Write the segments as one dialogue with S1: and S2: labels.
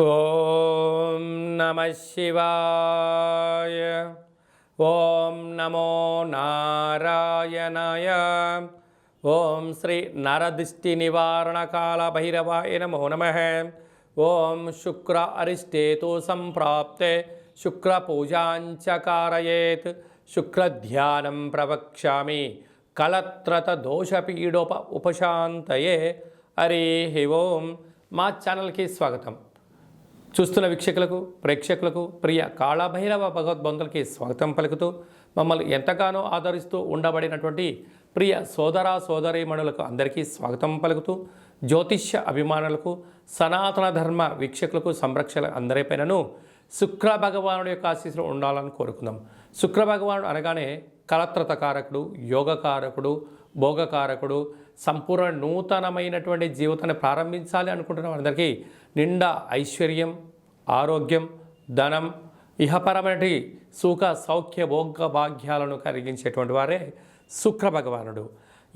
S1: ఓం నమః శివాయ. ఓం నమో నారాయణాయ. ఓం శ్రీ నరదిష్టి నివారణ కాల భైరవాయ నమో నమః. ఓం శుక్ర అరిష్టేతు సంప్రాప్తే శుక్ర పూజాంచ కారయేత్. శుక్రధ్యానం ప్రవక్ష్యామి కలత్రత దోషపీడోప ఉపశాంతయే. హరి ఓం. మా ఛానల్కి స్వాగతం. చూస్తున్న వీక్షకులకు ప్రేక్షకులకు ప్రియ కాళభైరవ భగవద్బంధులకి స్వాగతం పలుకుతూ మమ్మల్ని ఎంతగానో ఆదరిస్తూ ఉండబడినటువంటి ప్రియ సోదర సోదరీమణులకు అందరికీ స్వాగతం పలుకుతూ జ్యోతిష్య అభిమానులకు సనాతన ధర్మ వీక్షకులకు సంరక్షణ అందరిపైనను శుక్ర భగవానుడి యొక్క ఆశీస్సులు ఉండాలని కోరుకుందాం. శుక్ర భగవానుడు అనగానే కలత్రతకారకుడు, యోగకారకుడు, భోగకారకుడు, సంపూర్ణ నూతనమైనటువంటి జీవితాన్ని ప్రారంభించాలి అనుకుంటున్న వారందరికీ నిండా ఐశ్వర్యం, ఆరోగ్యం, ధనం, ఇహపరమైన సుఖ సౌఖ్య భోగ భాగ్యాలను కలిగించేటువంటి వారే శుక్ర భగవానుడు.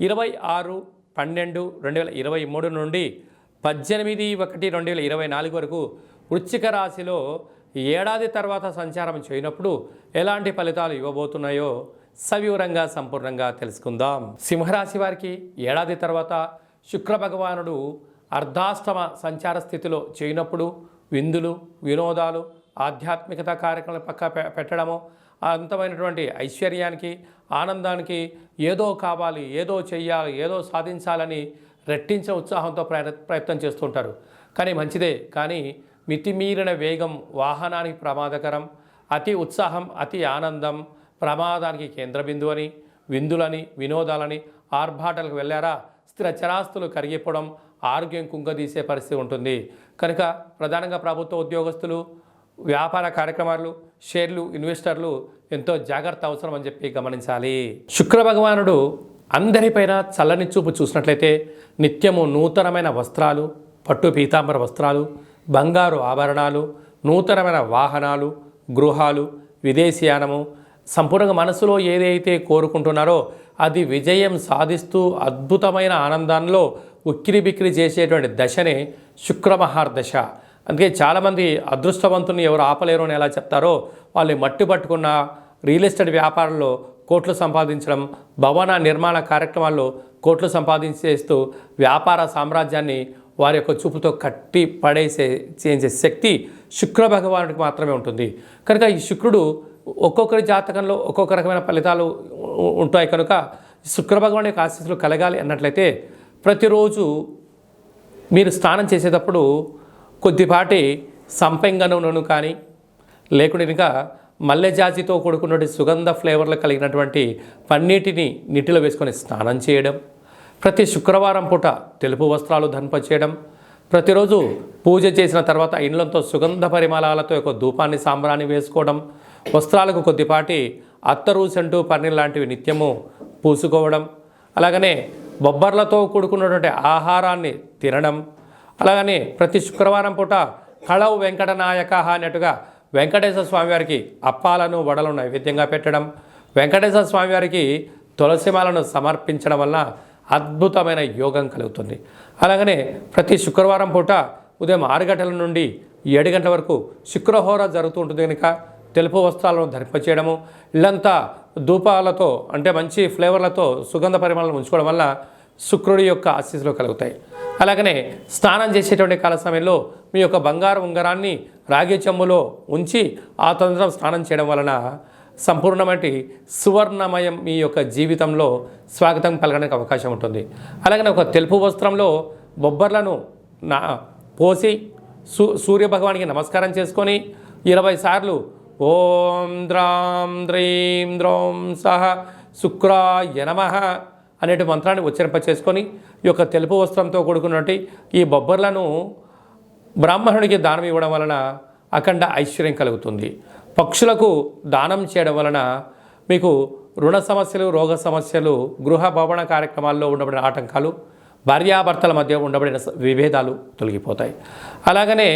S1: 26/12/2023 నుండి 18/1/2024 వరకు వృశ్చిక రాశిలో ఏడాది తర్వాత సంచారం చేయనప్పుడు ఎలాంటి ఫలితాలు ఇవ్వబోతున్నాయో సవివరంగా సంపూర్ణంగా తెలుసుకుందాం. సింహరాశి వారికి ఏడాది తర్వాత శుక్ర భగవానుడు అర్ధాష్టమ సంచార స్థితిలో చేయనప్పుడు విందులు, వినోదాలు, ఆధ్యాత్మికత కార్యక్రమాలు పక్క పెట్టడము, అంతమైనటువంటి ఐశ్వర్యానికి, ఆనందానికి ఏదో కావాలి, ఏదో చెయ్యాలి, ఏదో సాధించాలని రెట్టించిన ఉత్సాహంతో ప్రయత్నం చేస్తుంటారు. కానీ మంచిదే, కానీ మితిమీరిన వేగం వాహనానికి ప్రమాదకరం. అతి ఉత్సాహం, అతి ఆనందం ప్రమాదానికి కేంద్ర బిందువు అని, విందులని, వినోదాలని, ఆర్భాటాలకు వెళ్ళారా స్థిర చరాస్తులు కరిగిపోవడం, ఆరోగ్యం కుంగదీసే పరిస్థితి ఉంటుంది. కనుక ప్రధానంగా ప్రభుత్వ ఉద్యోగస్తులు, వ్యాపార కార్యక్రమాలు, షేర్లు, ఇన్వెస్టర్లు ఎంతో జాగ్రత్త అవసరం అని చెప్పి గమనించాలి. శుక్ర భగవానుడు అందరిపైన చల్లని చూపు చూసినట్లయితే నిత్యము నూతనమైన వస్త్రాలు, పట్టు పీతాంబర వస్త్రాలు, బంగారు ఆభరణాలు, నూతనమైన వాహనాలు, గృహాలు, విదేశీయానము, సంపూర్ణంగా మనసులో ఏదైతే కోరుకుంటున్నారో అది విజయం సాధిస్తూ అద్భుతమైన ఆనందంలో ఉక్కిరి బిక్కిరి చేసేటువంటి దశనే శుక్రమహార్దశ. అందుకే చాలామంది అదృష్టవంతుని ఎవరు ఆపలేరు అని ఎలా చెప్తారో వాళ్ళు మట్టి పట్టుకున్న రియల్ ఎస్టేట్ వ్యాపారంలో కోట్లు సంపాదించడం, భవన నిర్మాణ కార్యక్రమాల్లో కోట్లు సంపాదించేస్తూ వ్యాపార సామ్రాజ్యాన్ని వారి యొక్క చూపుతో కట్టి చేసే శక్తి శుక్ర భగవానుడికి మాత్రమే ఉంటుంది. కనుక ఈ శుక్రుడు ఒక్కొక్కరి జాతకంలో ఒక్కొక్క రకమైన ఫలితాలు ఉంటాయి. కనుక శుక్ర భగవానుడి యొక్క ఆశీస్సులు కలగాలి అన్నట్లయితే ప్రతిరోజు మీరు స్నానం చేసేటప్పుడు కొద్దిపాటి సంపెంగ నూనెను కానీ లేకుంటే ఇంకా మల్లెజాజితో కూడుకున్నటువంటి సుగంధ ఫ్లేవర్లు కలిగినటువంటి పన్నీటిని నీటిలో వేసుకొని స్నానం చేయడం, ప్రతి శుక్రవారం పూట తెలుపు వస్త్రాలు ధరింపచేయడం, ప్రతిరోజు పూజ చేసిన తర్వాత ఇండ్లంతో సుగంధ పరిమళాలతో ఒక ధూపాన్ని సాంబ్రాన్ని వేసుకోవడం, వస్త్రాలకు కొద్దిపాటి అత్తరు, సెంటు, పన్నీర్ లాంటివి నిత్యము పూసుకోవడం, అలాగనే బొబ్బర్లతో కూడుకున్నటువంటి ఆహారాన్ని తినడం, అలాగనే ప్రతి శుక్రవారం పూట కళవు వెంకటనాయక అన్నట్టుగా వెంకటేశ్వర స్వామివారికి అప్పాలను, వడలను నైవేద్యంగా పెట్టడం, వెంకటేశ్వర స్వామివారికి తులసిమాలను సమర్పించడం వల్ల అద్భుతమైన యోగం కలుగుతుంది. అలాగనే ప్రతి శుక్రవారం పూట ఉదయం 6 గంటల నుండి 7 గంటల వరకు శుక్రహోర జరుగుతూ ఉంటుంది. కనుక తెలుపు వస్త్రాలను ధరింపచేయడము, ఇల్లంతా ధూపాలతో అంటే మంచి ఫ్లేవర్లతో సుగంధ పరిమళాలను ఉంచుకోవడం వల్ల శుక్రుడి యొక్క ఆశీస్సులు కలుగుతాయి. అలాగనే స్నానం చేసేటువంటి కాల సమయంలో మీ యొక్క బంగారు ఉంగరాన్ని రాగి చెంబులో ఉంచి ఆ తదనంతరం స్నానం చేయడం వలన సంపూర్ణమైన సువర్ణమయం మీ యొక్క జీవితంలో స్వాగతం పలకడానికి అవకాశం ఉంటుంది. అలాగనే ఒక తెలుపు వస్త్రంలో బొబ్బర్లను పోసి సూర్యభగవానికి నమస్కారం చేసుకొని 20 సార్లు ఓం ద్రాం ద్రీం ద్రోం సహ శుక్రాయ నమః అనేటి మంత్రాన్ని ఉచ్చరింపచేసుకొని ఈ యొక్క తెలుపు వస్త్రంతో కూడుకున్నటువంటి ఈ బొబ్బర్లను బ్రాహ్మణుడికి దానం ఇవ్వడం వలన అఖండ ఐశ్వర్యం కలుగుతుంది. పక్షులకు దానం చేయడం వలన మీకు రుణ సమస్యలు, రోగ సమస్యలు, గృహ భవన కార్యక్రమాల్లో ఉండబడిన ఆటంకాలు, భార్యాభర్తల మధ్య ఉండబడిన విభేదాలు తొలగిపోతాయి. అలాగనే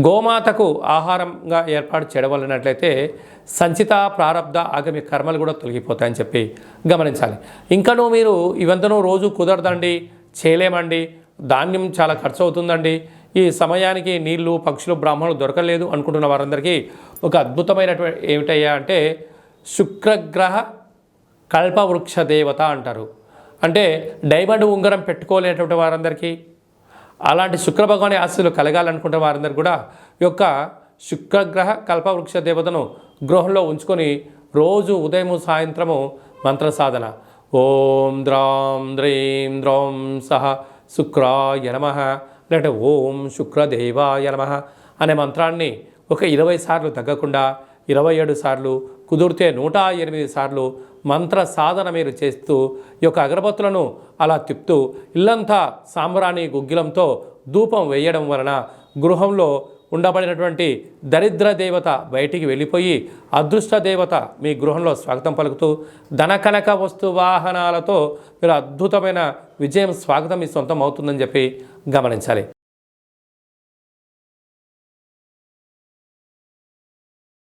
S1: గోమాతకు ఆహారంగా ఏర్పాటు చేయడం వలనట్లయితే సంచిత, ప్రారబ్ధ, ఆగమి కర్మలు కూడా తొలగిపోతాయని చెప్పి గమనించాలి. ఇంకనూ మీరు ఇవంతనూ రోజు కుదరదండి, చేయలేమండి, ధాన్యం చాలా ఖర్చు అవుతుందండి, ఈ సమయానికి నీళ్లు పక్షులు బ్రాహ్మణులు దొరకలేదు అనుకుంటున్న వారందరికీ ఒక అద్భుతమైనటువంటి ఏమిటయ్యా అంటే శుక్రగ్రహ కల్పవృక్ష దేవత అంటారు. అంటే డైమండ్ ఉంగరం పెట్టుకోలేనటువంటి వారందరికీ, అలాంటి శుక్ర భగవాని ఆశీస్సులు కలగాలనుకుంటున్న వారందరికీ కూడా ఈ యొక్క శుక్రగ్రహ కల్పవృక్ష దేవతను గృహంలో ఉంచుకొని రోజు ఉదయం సాయంత్రము మంత్ర సాధన ఓం ద్రాం ద్రీం ద్రౌం సహ శుక్రాయ నమః లేదంటే ఓం శుక్రదేవాయ నమః అనే మంత్రాన్ని ఒక 20 సార్లు తగ్గకుండా 27 సార్లు కుదిరితే 108 సార్లు మంత్ర సాధన మీరు చేస్తూ ఈ యొక్క అగరబత్తులను అలా తిప్పుతూ ఇల్లంతా సాంబ్రాణి గుగ్గిలంతో ధూపం వేయడం వలన గృహంలో ఉండబడినటువంటి దరిద్ర దేవత బయటికి వెళ్ళిపోయి అదృష్ట దేవత మీ గృహంలో స్వాగతం పలుకుతూ ధనకనక వస్తు వాహనాలతో మీరు అద్భుతమైన విజయం స్వాగతం మీ సొంతం అవుతుందని చెప్పి గమనించాలి.